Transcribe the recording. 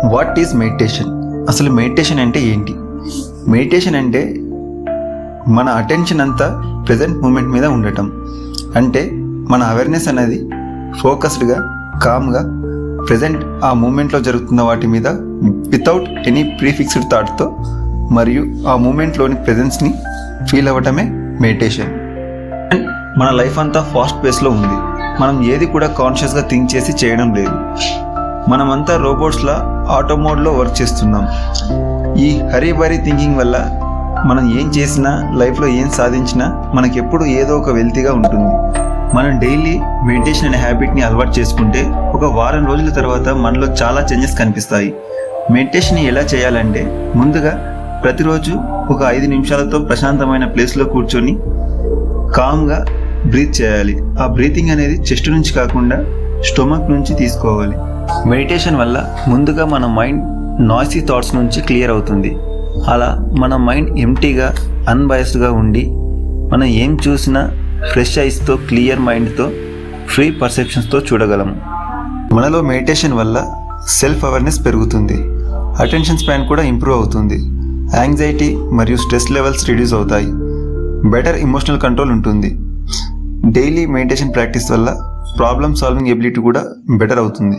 What is meditation? అసలు meditation అంటే ఏంటి? మెడిటేషన్ అంటే మన అటెన్షన్ అంతా ప్రజెంట్ మూమెంట్ మీద ఉండటం. అంటే మన అవేర్నెస్ అనేది ఫోకస్డ్గా, కామ్గా ప్రజెంట్ ఆ మూమెంట్లో జరుగుతున్న వాటి మీద వితౌట్ ఎనీ ప్రీఫిక్స్డ్ థాట్తో మరియు ఆ మూమెంట్లోని ప్రెజెన్స్ని ఫీల్ అవ్వటమే మెడిటేషన్. అండ్ మన లైఫ్ అంతా ఫాస్ట్ పేస్లో ఉంది. మనం ఏది కూడా కాన్షియస్గా థింక్ చేసి చేయడం లేదు. మనమంతా రోబోట్స్లా ఆటో మోడ్లో వర్క్ చేస్తున్నాం. ఈ హరీ బరీ థింకింగ్ వల్ల మనం ఏం చేసినా, లైఫ్లో ఏం సాధించినా మనకెప్పుడు ఏదో ఒక వెల్తీగా ఉంటుంది. మనం డైలీ మెడిటేషన్ అనే హ్యాబిట్ని అలవాటు చేసుకుంటే ఒక వారం రోజుల తర్వాత మనలో చాలా చేంజెస్ కనిపిస్తాయి. మెడిటేషన్ ఎలా చేయాలంటే, ముందుగా ప్రతిరోజు ఒక 5 నిమిషాలతో ప్రశాంతమైన ప్లేస్లో కూర్చొని కామ్గా బ్రీత్ చేయాలి. ఆ బ్రీతింగ్ అనేది చెస్ట్ నుంచి కాకుండా స్టొమక్ నుంచి తీసుకోవాలి. మెడిటేషన్ వల్ల ముందుగా మన మైండ్ నాయిసీ థాట్స్ నుంచి క్లియర్ అవుతుంది. అలా మన మైండ్ ఎంటీగా, అన్బయాస్డ్గా ఉండి మనం ఏం చూసినా ఫ్రెష్ ఐస్తో, క్లియర్ మైండ్తో, ఫ్రీ పర్సెప్షన్స్తో చూడగలము. మనలో మెడిటేషన్ వల్ల సెల్ఫ్ అవేర్నెస్ పెరుగుతుంది. అటెన్షన్ స్పాన్ కూడా ఇంప్రూవ్ అవుతుంది. యాంగ్జైటీ మరియు స్ట్రెస్ లెవెల్స్ రిడ్యూస్ అవుతాయి. బెటర్ ఎమోషనల్ కంట్రోల్ ఉంటుంది. డైలీ మెడిటేషన్ ప్రాక్టీస్ వల్ల ప్రాబ్లమ్ సాల్వింగ్ ఎబిలిటీ కూడా బెటర్ అవుతుంది.